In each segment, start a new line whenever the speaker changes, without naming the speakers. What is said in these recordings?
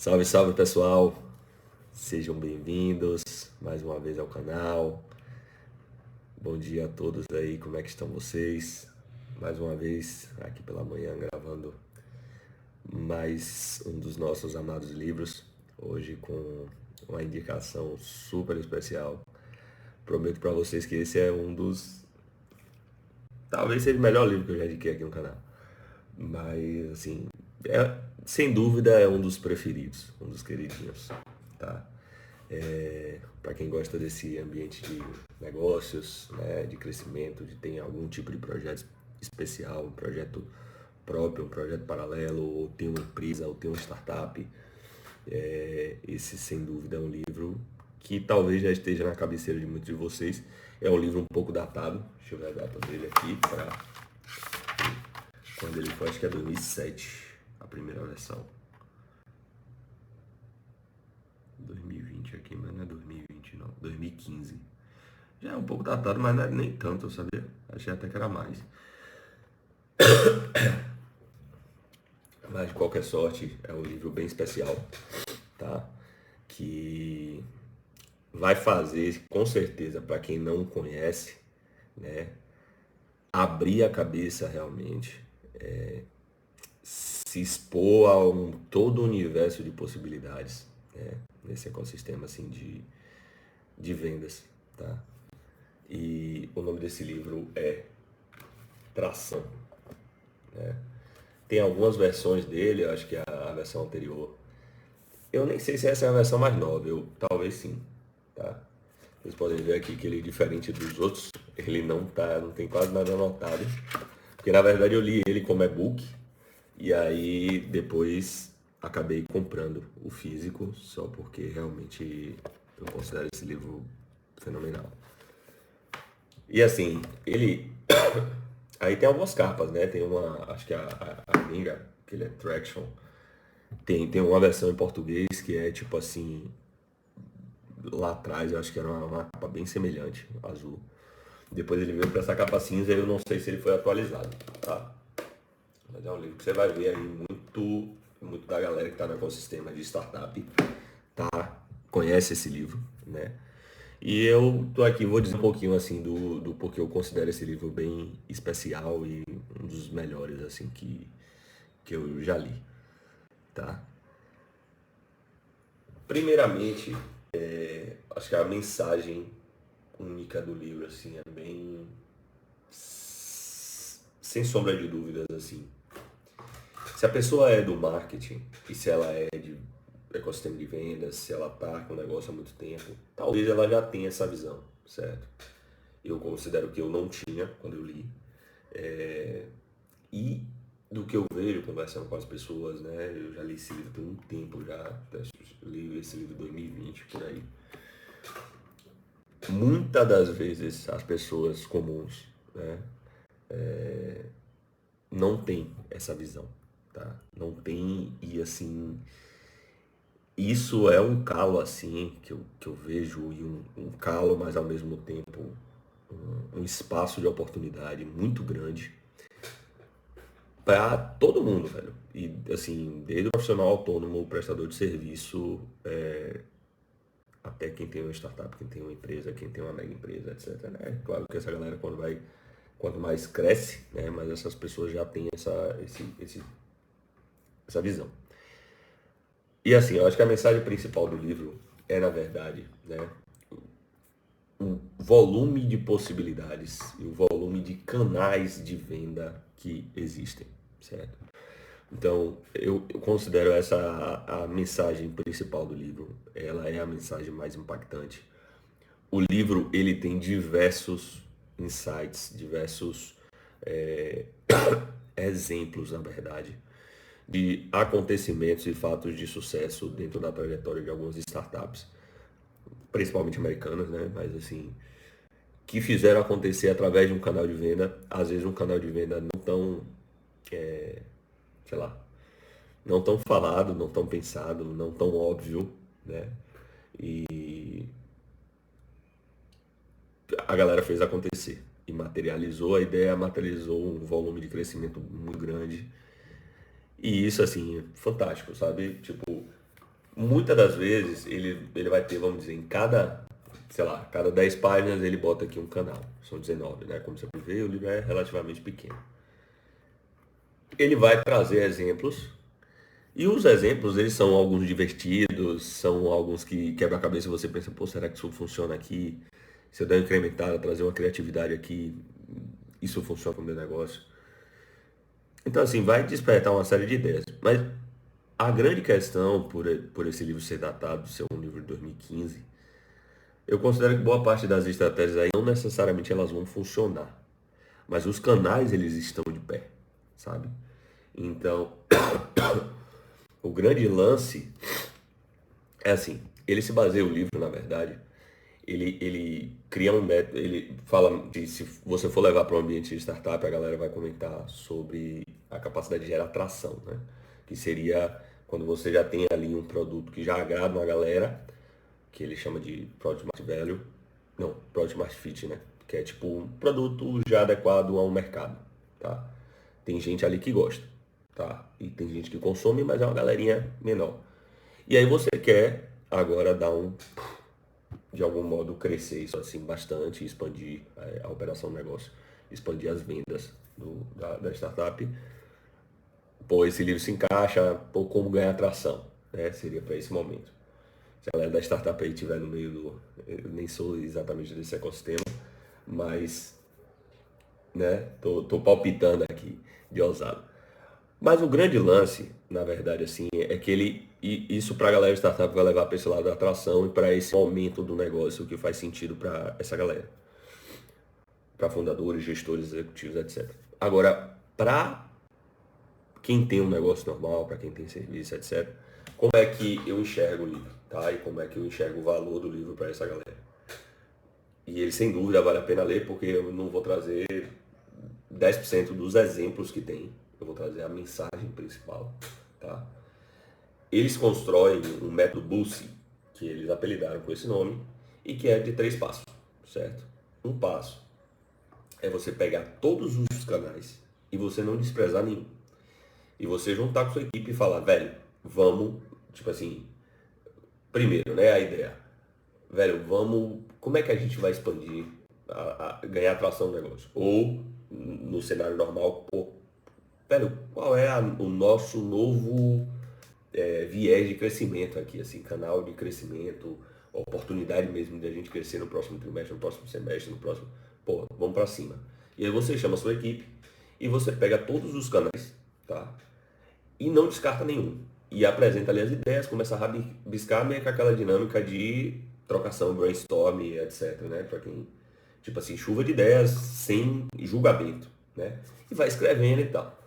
Salve, salve pessoal, sejam bem-vindos mais uma vez ao canal. Bom dia a todos aí, como é que estão vocês? Mais uma vez aqui pela manhã gravando mais um dos nossos amados livros, hoje com uma indicação super especial. Prometo para vocês que esse é um dos, talvez seja o melhor livro que eu já indiquei aqui no canal. Mas assim, sem dúvida é um dos preferidos, um dos queridinhos, tá? Para quem gosta desse ambiente de negócios, né, de crescimento, de ter algum tipo de projeto especial, um projeto próprio, um projeto paralelo, ou ter uma empresa, ou ter uma startup, esse sem dúvida é um livro que talvez já esteja na cabeceira de muitos de vocês. É um livro um pouco datado, deixa eu ver a data dele aqui, para quando ele foi, acho que é 2007, a primeira versão. 2020 aqui, mas não é 2020 não, 2015. Já é um pouco datado, mas não é nem tanto, eu sabia? Achei até que era mais. Mas de qualquer sorte, é um livro bem especial, tá? Que vai fazer, com certeza, para quem não conhece, né, abrir a cabeça realmente, se expor a todo o universo de possibilidades, né, nesse ecossistema assim de vendas, tá? E o nome desse livro é Tração. Tem algumas versões dele, eu acho que a versão anterior. Eu nem sei se essa é a versão mais nova, talvez sim, tá? Vocês podem ver aqui que ele é diferente dos outros, ele não tem quase nada anotado, porque na verdade eu li ele como e-book e aí depois acabei comprando o físico só porque realmente eu considero esse livro fenomenal. E assim, ele aí tem algumas capas, né? Tem uma, acho que a gringa, que ele é Traction. Tem uma versão em português que é tipo assim, lá atrás eu acho que era uma capa bem semelhante, azul. Depois ele veio para essa capa cinza e eu não sei se ele foi atualizado, tá? Mas é um livro que você vai ver aí muito da galera que está no ecossistema de startup, tá? Conhece esse livro, né? E eu tô aqui, vou dizer um pouquinho assim do porquê eu considero esse livro bem especial e um dos melhores assim que eu já li, tá? Primeiramente, acho que a mensagem única do livro assim é bem sem sombra de dúvidas assim. Se a pessoa é do marketing e se ela é de ecossistema de vendas, se ela tá com o negócio há muito tempo, talvez ela já tenha essa visão, certo? Eu considero que eu não tinha quando eu li. E do que eu vejo conversando com as pessoas, né? Eu já li esse livro por um tempo já, li esse livro em 2020, por aí. Muitas das vezes as pessoas comuns, né, não têm essa visão, tá? Não tem, e assim, isso é um calo assim que eu vejo, e um calo, mas ao mesmo tempo um espaço de oportunidade muito grande para todo mundo, velho. E assim, desde o profissional autônomo, o prestador de serviço, até quem tem uma startup, quem tem uma empresa, quem tem uma mega empresa, etc. Né? Claro que essa galera quanto mais cresce, né? Mas essas pessoas já têm essa visão. E assim, eu acho que a mensagem principal do livro é, na verdade, né, o volume de possibilidades e o volume de canais de venda que existem, certo? Então, eu considero essa a mensagem principal do livro. Ela é a mensagem mais impactante. O livro, ele tem diversos insights, diversos exemplos, na verdade, de acontecimentos e fatos de sucesso dentro da trajetória de algumas startups, principalmente americanas, né? Mas assim, que fizeram acontecer através de um canal de venda, às vezes um canal de venda não tão, sei lá, não tão falado, não tão pensado, não tão óbvio, né? E a galera fez acontecer e materializou a ideia, materializou um volume de crescimento muito grande. E isso, assim, é fantástico, sabe? Tipo, Muitas das vezes ele vai ter, vamos dizer, em cada, sei lá, cada 10 páginas ele bota aqui um canal. São 19, né? Como você pode ver, o livro é relativamente pequeno. Ele vai trazer exemplos, e os exemplos, eles são alguns divertidos, são alguns que quebra a cabeça e você pensa, pô, será que isso funciona aqui? Se eu der uma incrementada, trazer uma criatividade aqui, isso funciona para o meu negócio. Então, assim, vai despertar uma série de ideias. Mas a grande questão, por esse livro ser datado, ser um livro de 2015, eu considero que boa parte das estratégias aí não necessariamente elas vão funcionar. Mas os canais, eles estão de pé, sabe? Então, o grande lance é assim, ele se baseia, o livro, na verdade, ele cria um método, ele fala que se você for levar para um ambiente de startup, a galera vai comentar sobre a capacidade de gerar atração, né? Que seria quando você já tem ali um produto que já agrada uma galera, que ele chama de Product Market Value, não, Product Market Fit, né? Que é tipo um produto já adequado a um mercado, tá? Tem gente ali que gosta, tá? E tem gente que consome, mas é uma galerinha menor. E aí você quer agora dar de algum modo, crescer isso assim bastante, expandir a operação do negócio, expandir as vendas da startup. Pô, esse livro se encaixa, pô, como ganhar atração, né? Seria para esse momento. Se a galera da startup aí estiver no meio do... Eu nem sou exatamente desse ecossistema, mas, né, tô palpitando aqui de ousado. Mas o grande lance, na verdade, assim, é que isso para a galera de startup vai levar para esse lado da atração e para esse momento do negócio que faz sentido para essa galera, para fundadores, gestores, executivos, etc. Agora, para quem tem um negócio normal, para quem tem serviço, etc., como é que eu enxergo o livro, tá? E como é que eu enxergo o valor do livro para essa galera? E ele, sem dúvida, vale a pena ler, porque eu não vou trazer 10% dos exemplos que tem, eu vou trazer a mensagem principal, tá? Eles constroem um método BUSSE, que eles apelidaram com esse nome, e que é de 3 passos, certo? Um passo é você pegar todos os canais e você não desprezar nenhum. E você juntar com sua equipe e falar, velho, vamos, tipo assim, primeiro, né, a ideia. Velho, vamos, como é que a gente vai expandir, ganhar atração no negócio? Ou, no cenário normal, pô, velho, qual é o nosso novo viés de crescimento aqui, assim, canal de crescimento, oportunidade mesmo de a gente crescer no próximo trimestre, no próximo semestre, no próximo. Pô, vamos pra cima. E aí você chama a sua equipe e você pega todos os canais, tá? E não descarta nenhum. E apresenta ali as ideias, começa a rabiscar meio com aquela dinâmica de trocação, brainstorm, etc, né? Pra quem, tipo assim, chuva de ideias sem julgamento, né? E vai escrevendo e tal.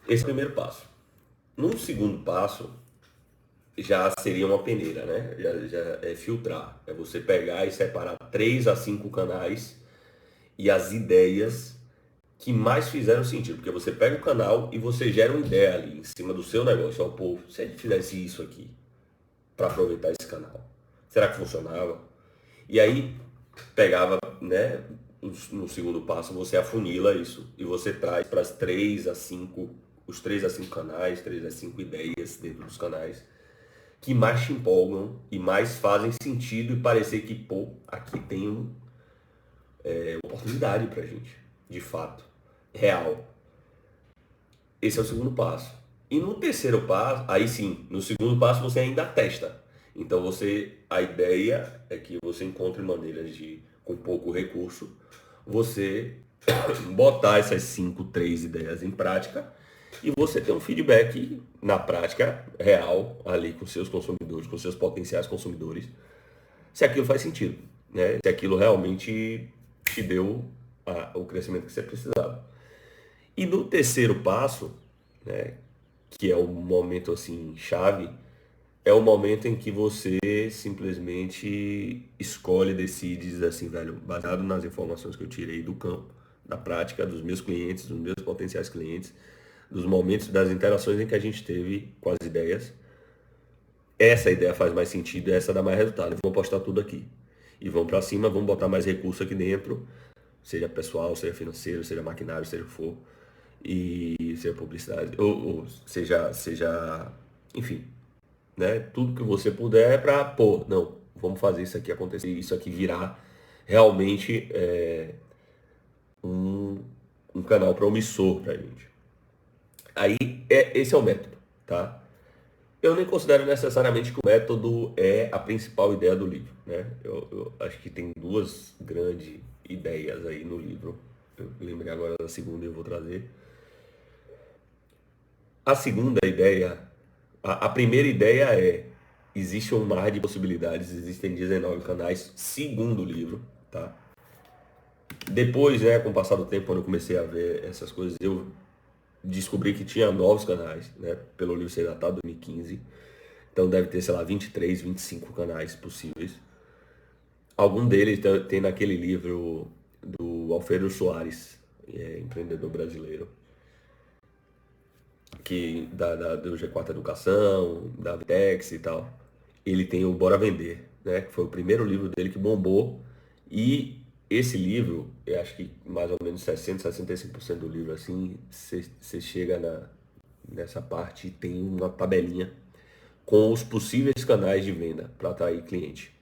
Esse é o primeiro passo. Num segundo passo, já seria uma peneira, né? Já é filtrar. É você pegar e separar 3 a 5 canais e as ideias que mais fizeram sentido. Porque você pega o canal e você gera uma ideia ali em cima do seu negócio. Ó, pô, se a gente fizesse isso aqui para aproveitar esse canal, será que funcionava? E aí pegava, né? No segundo passo, você afunila isso e você traz para as 3 a 5, os 3 a 5 canais, 3 a 5 ideias dentro dos canais que mais te empolgam e mais fazem sentido e parecer que, pô, aqui tem oportunidade pra gente, de fato, real. Esse é o segundo passo. E no terceiro passo, aí sim, no segundo passo você ainda testa. Então a ideia é que você encontre maneiras de, com pouco recurso, você botar essas 5, 3 ideias em prática e você ter um feedback na prática real ali com seus consumidores, com seus potenciais consumidores, se aquilo faz sentido, né? Se aquilo realmente te deu o crescimento que você precisava. E no terceiro passo, né, que é o momento assim chave, é o momento em que você simplesmente escolhe, decide, diz assim, velho, baseado nas informações que eu tirei do campo, da prática, dos meus clientes, dos meus potenciais clientes, dos momentos, das interações em que a gente teve com as ideias, essa ideia faz mais sentido, essa dá mais resultado. Vamos postar tudo aqui. E vamos para cima, vamos botar mais recurso aqui dentro, seja pessoal, seja financeiro, seja maquinário, seja o que for, e seja publicidade, ou seja, enfim, né? Tudo que você puder para, pô, não, vamos fazer isso aqui acontecer, isso aqui virar realmente um, um canal promissor pra gente. Aí, esse é o método, tá? Eu nem considero necessariamente que o método é a principal ideia do livro, né? Eu acho que tem duas grandes ideias aí no livro. Eu lembrei agora da segunda e eu vou trazer. A segunda ideia, a primeira ideia é, existe um mar de possibilidades, existem 19 canais, segundo o livro, tá? Depois, né, com o passar do tempo, quando eu comecei a ver essas coisas, eu descobri que tinha novos canais, né? Pelo livro ser datado 2015. Então deve ter, sei lá, 23, 25 canais possíveis. Algum deles tem naquele livro do Alfredo Soares, empreendedor brasileiro, que do G4 Educação, da Vitex e tal. Ele tem o Bora Vender, né? Que foi o primeiro livro dele que bombou. E esse livro, eu acho que mais ou menos 60, 65% do livro, assim, você chega nessa parte e tem uma tabelinha com os possíveis canais de venda para atrair cliente.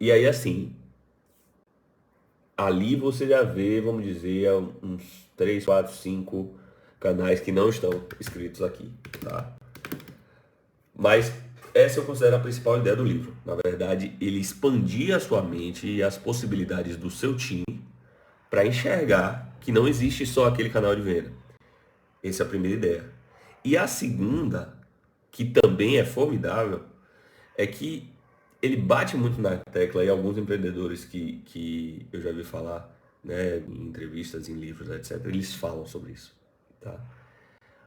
E aí, assim, ali você já vê, vamos dizer, uns 3, 4, 5 canais que não estão escritos aqui, tá? Mas essa eu considero a principal ideia do livro. Na verdade, ele expandia a sua mente e as possibilidades do seu time para enxergar que não existe só aquele canal de venda. Essa é a primeira ideia. E a segunda, que também é formidável, é que ele bate muito na tecla e alguns empreendedores que eu já vi falar, né, em entrevistas, em livros, etc., eles falam sobre isso, tá?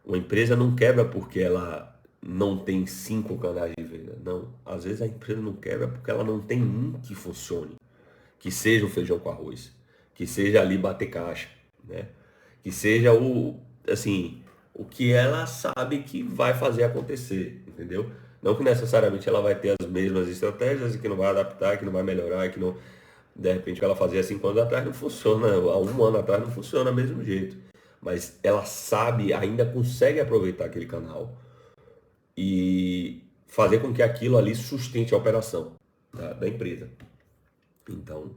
Uma empresa não quebra porque ela não tem 5 canais de venda, não. Às vezes a empresa não quebra porque ela não tem um que funcione, que seja o feijão com arroz, que seja ali bater caixa, né? Que seja assim, o que ela sabe que vai fazer acontecer, entendeu? Não que necessariamente ela vai ter as mesmas estratégias e que não vai adaptar, que não vai melhorar, que não, de repente, o que ela fazia 5 anos atrás não funciona, há um ano atrás não funciona do mesmo jeito. Mas ela sabe, ainda consegue aproveitar aquele canal e fazer com que aquilo ali sustente a operação da empresa. Então,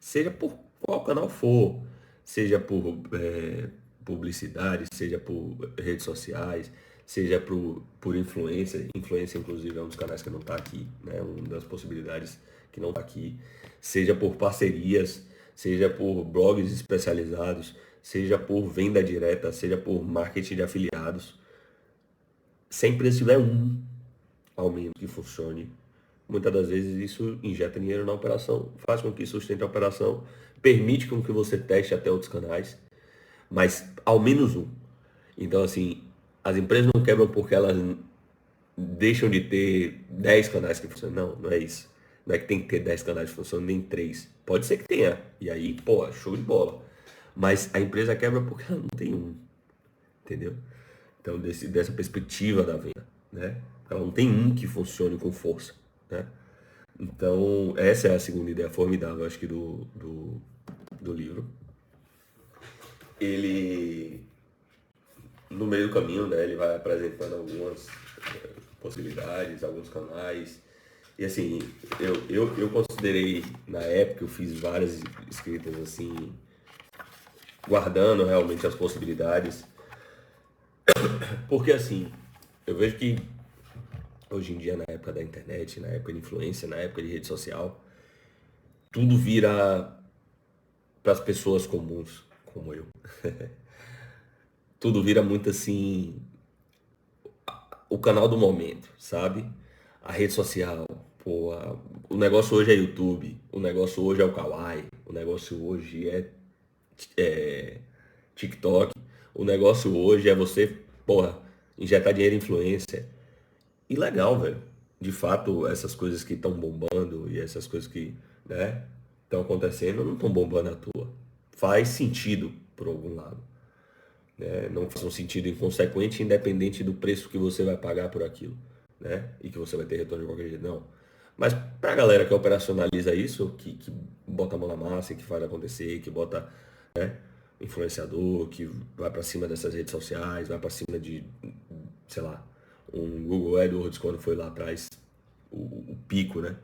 seja por qual canal for, seja por publicidade, seja por redes sociais, seja por influência. Influência, inclusive, é um dos canais que não está aqui, né? Uma das possibilidades que não está aqui. Seja por parcerias, seja por blogs especializados, seja por venda direta, seja por marketing de afiliados. Se a empresa tiver um, ao menos que funcione, muitas das vezes isso injeta dinheiro na operação, faz com que sustente a operação, permite com que você teste até outros canais, mas ao menos um. Então, assim, as empresas não quebram porque elas deixam de ter 10 canais que funcionam. Não, não é isso. Não é que tem que ter 10 canais que funcionam, nem 3. Pode ser que tenha. E aí, pô, show de bola. Mas a empresa quebra porque ela não tem um. Entendeu? Então, dessa perspectiva da venda, né? Ela não tem um que funcione com força, né? Então, essa é a segunda ideia formidável, acho que, do livro. Ele, no meio do caminho, né, ele vai apresentando algumas possibilidades, alguns canais. E assim, eu considerei, na época, eu fiz várias escritas assim, guardando realmente as possibilidades. Porque assim, eu vejo que hoje em dia, na época da internet, na época de influência, na época de rede social, tudo vira para as pessoas comuns, como eu. Tudo vira muito assim, o canal do momento, sabe? A rede social, pô, o negócio hoje é YouTube, o negócio hoje é o Kawaii, o negócio hoje é TikTok, o negócio hoje é você, porra, injetar dinheiro em influência. E legal, velho. De fato, essas coisas que estão bombando e essas coisas que, né, estão acontecendo não estão bombando à toa. Faz sentido por algum lado, né? Não faz um sentido inconsequente, independente do preço que você vai pagar por aquilo, né? E que você vai ter retorno de qualquer jeito, não. Mas pra galera que operacionaliza isso, que bota a mão na massa, que faz acontecer, que bota, né? influenciador que vai para cima dessas redes sociais, vai para cima de, sei lá, um Google AdWords quando foi lá atrás o pico, né?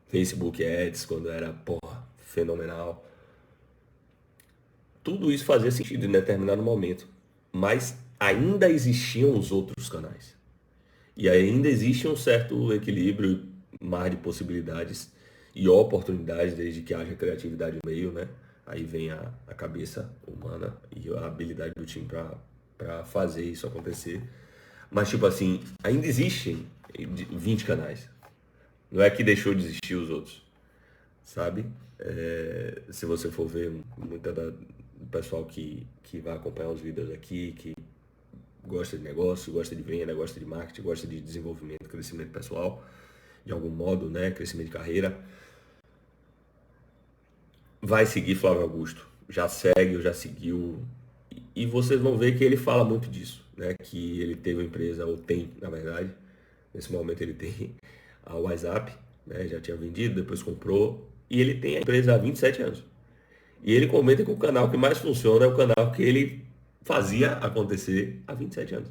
Facebook Ads quando era, porra, fenomenal. Tudo isso fazia sentido em determinado momento, mas ainda existiam os outros canais. E ainda existe um certo equilíbrio, mar de possibilidades e oportunidades, desde que haja criatividade no meio, né? Aí vem a cabeça humana e a habilidade do time para fazer isso acontecer. Mas, tipo assim, ainda existem 20 canais. Não é que deixou de existir os outros, sabe? Se você for ver muita do pessoal que vai acompanhar os vídeos aqui, que gosta de negócio, gosta de venda, gosta de marketing, gosta de desenvolvimento, crescimento pessoal, de algum modo, né? Crescimento de carreira, vai seguir Flávio Augusto. Já segue, ou já seguiu. E vocês vão ver que ele fala muito disso, né? Que ele teve uma empresa, ou tem, na verdade. Nesse momento ele tem a WhatsApp, né? Já tinha vendido, depois comprou. E ele tem a empresa há 27 anos. E ele comenta que o canal que mais funciona é o canal que ele fazia acontecer há 27 anos.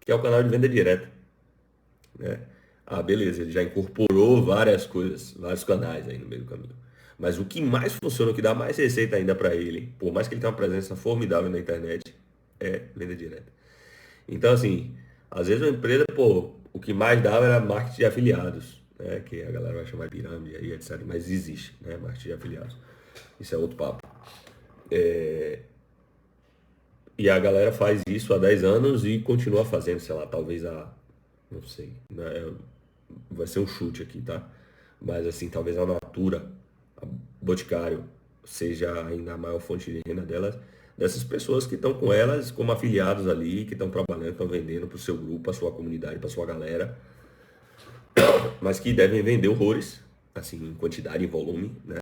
Que é o canal de venda direta, né? Ah, beleza, ele já incorporou várias coisas, vários canais aí no meio do caminho. Mas o que mais funciona, o que dá mais receita ainda para ele, por mais que ele tenha uma presença formidável na internet, é venda direta. Então, assim, às vezes uma empresa, pô, o que mais dava era marketing de afiliados, né? Que a galera vai chamar de pirâmide aí, etc. Mas existe, né? Marketing de afiliados. Isso é outro papo. E a galera faz isso há 10 anos e continua fazendo, sei lá, talvez não sei, né? Vai ser um chute aqui, tá? Mas assim, talvez a Natura, a Boticário, seja ainda a maior fonte de renda delas, dessas pessoas que estão com elas como afiliados ali, que estão trabalhando, estão vendendo para o seu grupo, para sua comunidade, para sua galera, mas que devem vender horrores, assim, em quantidade, em volume, né?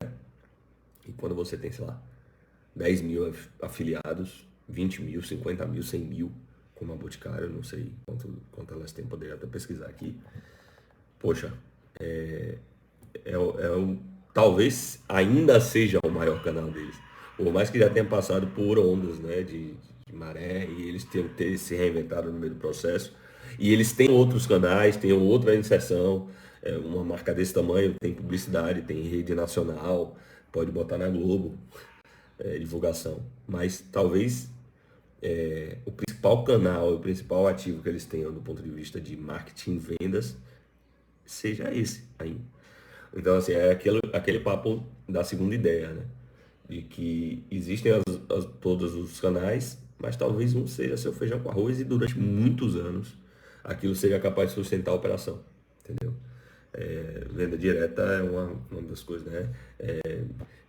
E quando você tem, sei lá, 10 mil afiliados, 20 mil, 50 mil, 100 mil, como a Boticário, não sei quanto elas têm, poderia até pesquisar aqui. Poxa, talvez ainda seja o maior canal deles. Por mais que já tenha passado por ondas, né, de maré, e eles tenham ter se reinventado no meio do processo. E eles têm outros canais, têm outra inserção. Uma marca desse tamanho tem publicidade, tem rede nacional, pode botar na Globo, divulgação. Mas talvez o principal canal, o principal ativo que eles tenham do ponto de vista de marketing e vendas seja esse aí. Então, assim, é aquele papo da segunda ideia, né? De que existem todos os canais, mas talvez um seja seu feijão com arroz e durante muitos anos aquilo seja capaz de sustentar a operação, entendeu? Venda direta é uma das coisas, né?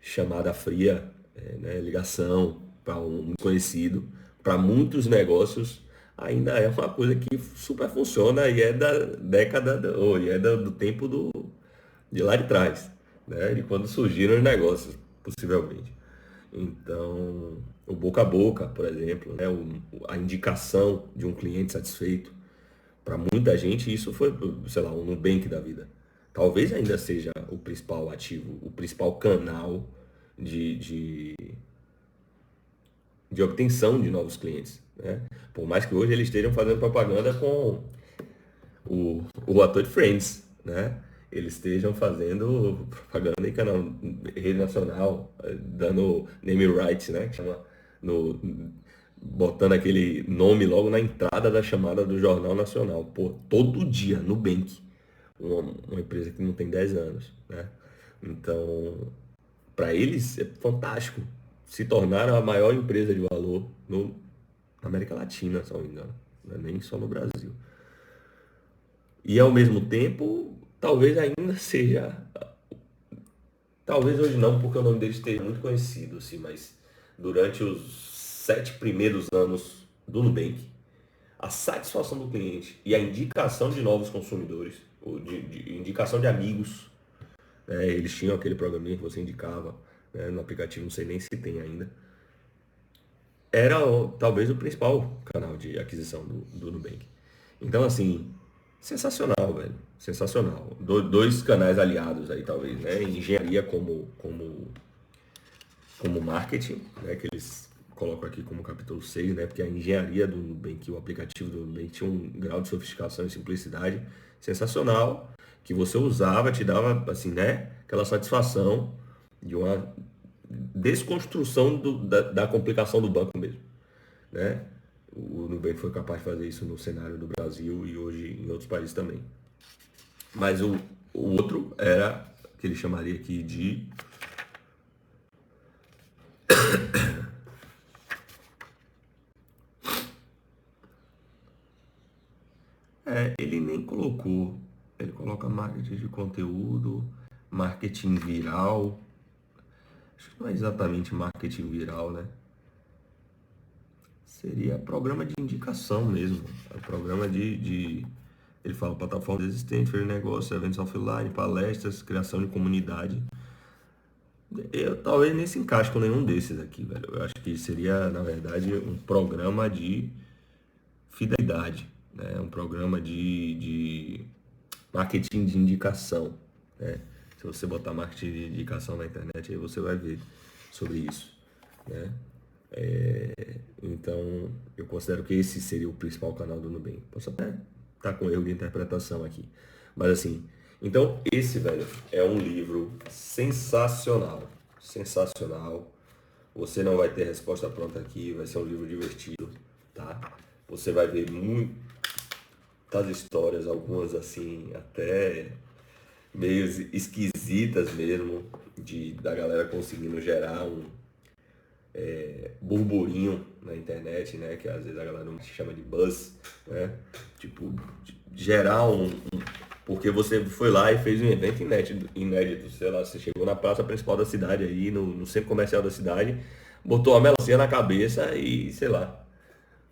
Chamada fria, né? Ligação para um desconhecido, para muitos negócios ainda é uma coisa que super funciona e é da década, ou é do tempo de lá de trás, né? De quando surgiram os negócios, possivelmente. Então, o boca a boca, por exemplo, né? A indicação de um cliente satisfeito, para muita gente isso foi, sei lá, um Nubank da vida. Talvez ainda seja o principal ativo, o principal canal de, de obtenção de novos clientes, né? Por mais que hoje eles estejam fazendo propaganda com o ator de Friends, né? Eles estejam fazendo propaganda em canal, rede nacional, dando name rights, né? Que chama no, botando aquele nome logo na entrada da chamada do Jornal Nacional. Pô, todo dia, Nubank, uma empresa que não tem 10 anos, né? Então, para eles é fantástico. Se tornaram a maior empresa de valor na América Latina, se não me engano. Não é nem só no Brasil. E ao mesmo tempo, talvez ainda seja. Talvez hoje não, porque o nome dele esteja muito conhecido, assim, mas durante os 7 primeiros anos do Nubank, a satisfação do cliente e a indicação de novos consumidores, ou de indicação de amigos, né, eles tinham aquele programinha que você indicava, né, no aplicativo, não sei nem se tem ainda, era talvez o principal canal de aquisição do Nubank. Então, assim, sensacional, velho. Sensacional. Dois canais aliados aí, talvez, né? Engenharia como marketing, né? Que eles coloco aqui como capítulo 6, né? Porque a engenharia do Nubank, o aplicativo do Nubank tinha um grau de sofisticação e simplicidade sensacional, que você usava, te dava, assim, né? Aquela satisfação de uma desconstrução da complicação do banco mesmo, né? O Nubank foi capaz de fazer isso no cenário do Brasil e hoje em outros países também. Mas o outro era, que ele chamaria aqui de... ele nem colocou. Ele coloca marketing de conteúdo, marketing viral. Acho que não é exatamente marketing viral, né? Seria programa de indicação mesmo. É programa ele fala plataformas existentes, fazer negócio, eventos offline, palestras, criação de comunidade. Eu talvez nem se encaixe com nenhum desses aqui, velho. Eu acho que seria, na verdade, um programa de fidelidade, né? Um programa de marketing de indicação, né? Se você botar marketing de indicação na internet, aí você vai ver sobre isso, né? Então, eu considero que esse seria o principal canal do Nubank. Posso até estar com erro de interpretação aqui. Mas assim, então esse, velho, é um livro sensacional. Sensacional. Você não vai ter resposta pronta aqui, vai ser um livro divertido, tá? Você vai ver muitas histórias, algumas assim, até meio esquisitas mesmo, da galera conseguindo gerar um burburinho na internet, né? Que às vezes a galera não chama de buzz, né? Tipo, gerar porque você foi lá e fez um evento inédito, sei lá, você chegou na praça principal da cidade aí, no centro comercial da cidade, botou a melancia na cabeça e, sei lá,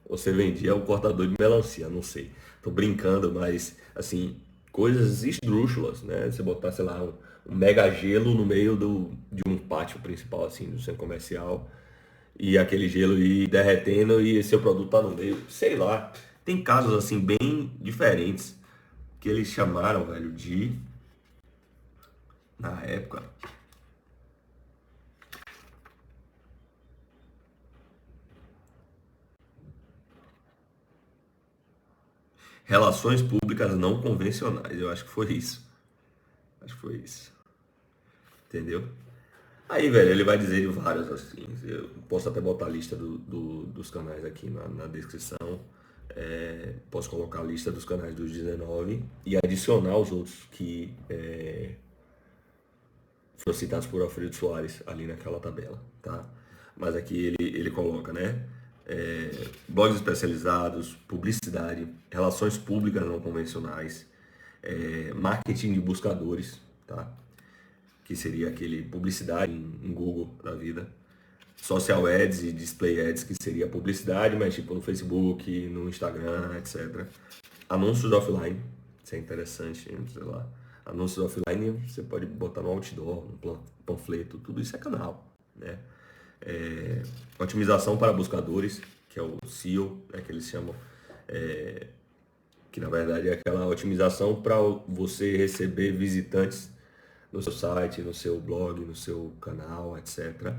você vendia o cortador de melancia, não sei. Tô brincando, mas, assim, coisas esdrúxulas, né? Você botar, sei lá, um mega gelo no meio de um pátio principal, assim, do centro comercial, e aquele gelo ir derretendo e seu produto tá no meio, sei lá. Tem casos, assim, bem diferentes que eles chamaram, velho, na época, relações públicas não convencionais. Eu acho que foi isso. Acho que foi isso. Entendeu? Aí, velho, ele vai dizer de vários, assim. Eu posso até botar a lista dos canais aqui na descrição. Posso colocar a lista dos canais dos 19 e adicionar os outros que foram citados por Alfredo Soares ali naquela tabela, tá? Mas aqui ele coloca, né? Blogs especializados, publicidade, relações públicas não convencionais, marketing de buscadores, tá? Que seria aquele publicidade em Google da vida, social ads e display ads, que seria publicidade, mas tipo no Facebook, no Instagram, etc. Anúncios offline, isso é interessante, sei lá. Anúncios offline você pode botar no outdoor, no panfleto, tudo isso é canal, né? Otimização para buscadores, que é o SEO, que eles chamam, que na verdade é aquela otimização para você receber visitantes no seu site, no seu blog, no seu canal, etc.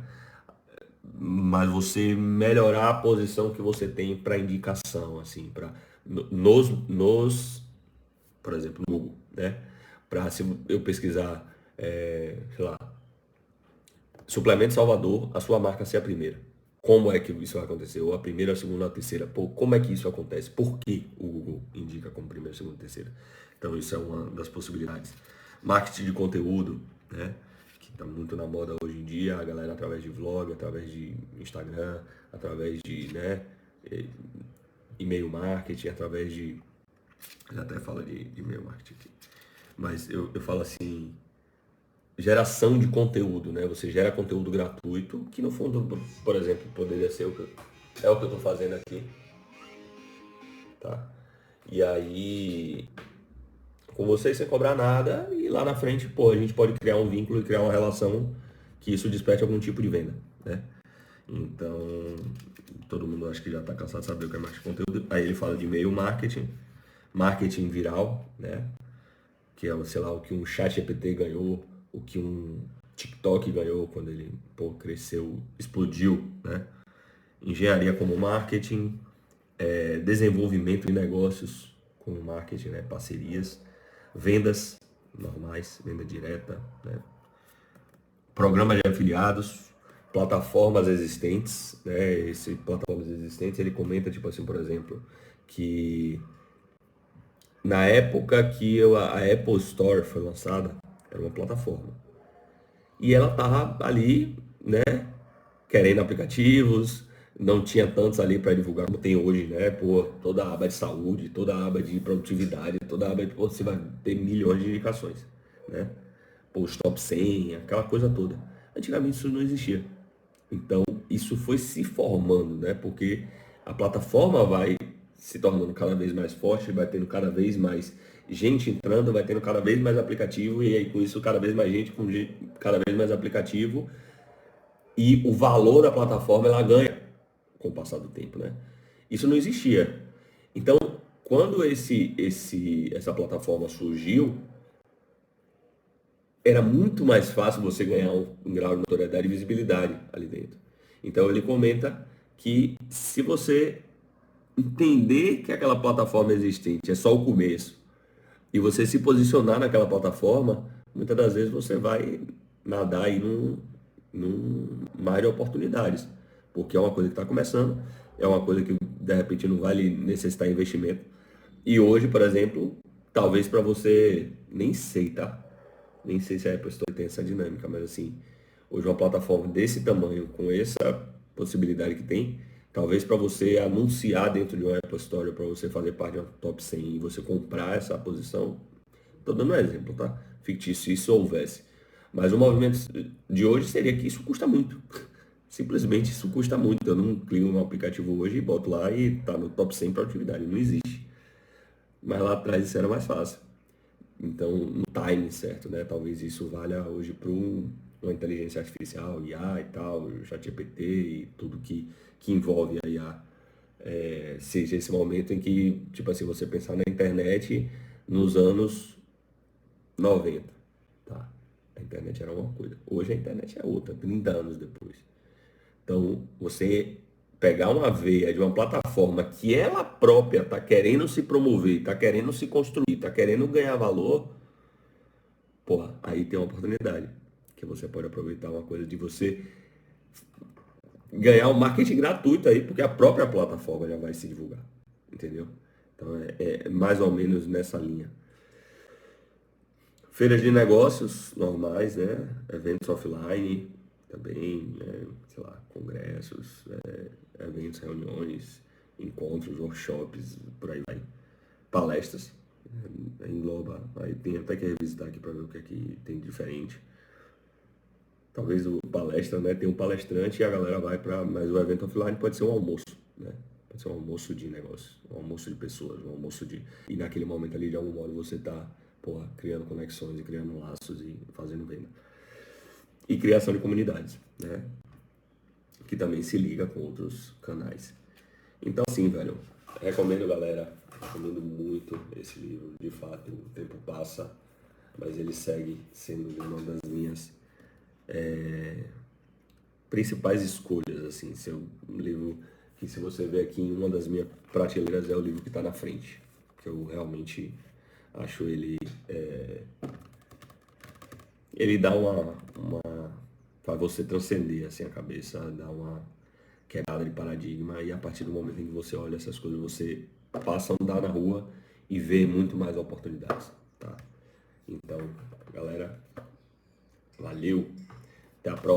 Mas você melhorar a posição que você tem para indicação, assim, para por exemplo, no Google, né? Para se eu pesquisar, sei lá, suplemento Salvador, a sua marca ser a primeira. Como é que isso vai acontecer? Ou a primeira, a segunda, a terceira? Pô, como é que isso acontece? Por que o Google indica como primeira, segunda, terceira? Então isso é uma das possibilidades. Marketing de conteúdo, né? Que está muito na moda hoje em dia, a galera através de vlog, através de Instagram, através de, né, e-mail marketing, através de... Já até fala de e-mail marketing aqui. Mas eu falo assim, geração de conteúdo, né? Você gera conteúdo gratuito, que no fundo, por exemplo, poderia ser é o que eu estou fazendo aqui, tá? E aí, com vocês sem cobrar nada, e lá na frente, pô, a gente pode criar um vínculo e criar uma relação que isso desperte algum tipo de venda, né? Então, todo mundo acho que já está cansado de saber o que é marketing de conteúdo. Aí ele fala de e-mail marketing, marketing viral, né? Que é, sei lá, o que um chat GPT ganhou, o que um TikTok ganhou quando ele, pô, cresceu, explodiu, né? engenharia como marketing, desenvolvimento de negócios como marketing, né? Parcerias, vendas normais, venda direta, né? Programa de afiliados, plataformas existentes, né? Esse plataformas existentes, ele comenta, tipo assim, por exemplo, que na época que a Apple Store foi lançada, era uma plataforma. E ela tava ali, né, querendo aplicativos, não tinha tantos ali para divulgar como tem hoje, né? Pô, toda a aba de saúde, toda a aba de produtividade, toda a aba de, pô, você vai ter milhões de indicações, né? Pô, os top 100, aquela coisa toda. Antigamente isso não existia. Então, isso foi se formando, né? Porque a plataforma vai se tornando cada vez mais forte, vai tendo cada vez mais gente entrando, vai tendo cada vez mais aplicativo, e aí com isso cada vez mais gente, cada vez mais aplicativo, e o valor da plataforma ela ganha com o passar do tempo, né? Isso não existia. Então, quando essa plataforma surgiu, era muito mais fácil você ganhar um grau de notoriedade e visibilidade ali dentro. Então ele comenta que se você entender que aquela plataforma existente é só o começo e você se posicionar naquela plataforma, muitas das vezes você vai nadar aí num mar de oportunidades, porque é uma coisa que está começando, é uma coisa que de repente não vai necessitar investimento. E hoje, por exemplo, talvez para você, nem sei, tá? Nem sei se a Apple Store tem essa dinâmica, mas assim, hoje uma plataforma desse tamanho, com essa possibilidade que tem, talvez para você anunciar dentro de uma Apple Store, para você fazer parte de uma top 100 e você comprar essa posição, estou dando um exemplo, tá? Fictício, se isso houvesse. Mas o movimento de hoje seria que isso custa muito. Simplesmente isso custa muito. Eu não clico no aplicativo hoje e boto lá e tá no top 100 produtividade. Não existe. Mas lá atrás isso era mais fácil. Então, no time certo, né? Talvez isso valha hoje para uma inteligência artificial, IA e tal, ChatGPT e tudo que envolve a IA. Seja esse momento em que, tipo assim, você pensar na internet nos anos 90, tá? A internet era uma coisa. Hoje a internet é outra, 30 anos depois. Então, você pegar uma veia de uma plataforma que ela própria está querendo se promover, está querendo se construir, está querendo ganhar valor, porra, aí tem uma oportunidade. Que você pode aproveitar uma coisa de você ganhar um marketing gratuito aí, porque a própria plataforma já vai se divulgar. Entendeu? Então é mais ou menos nessa linha. Feiras de negócios normais, né? Eventos offline também, né? Sei lá, congressos, eventos, reuniões, encontros, workshops, por aí vai. Palestras, engloba, aí tem até que revisitar aqui para ver o que é que tem de diferente. Talvez o palestra, né, tem um palestrante e a galera vai para, mas o evento offline pode ser um almoço, né? Pode ser um almoço de negócio, um almoço de pessoas, um almoço de... E naquele momento ali, de algum modo, você tá, porra, criando conexões e criando laços e fazendo venda. E criação de comunidades, né? Que também se liga com outros canais. Então, assim, velho, recomendo, galera, recomendo muito esse livro. De fato, o tempo passa, mas ele segue sendo uma das minhas principais escolhas, assim. Um livro que, se você ver aqui em uma das minhas prateleiras, é o livro que está na frente, que eu realmente acho ele dá faz você transcender assim a cabeça, dá uma quebrada de paradigma, e a partir do momento em que você olha essas coisas, você passa a andar na rua e vê muito mais oportunidades, tá? Então, galera, valeu, até a próxima.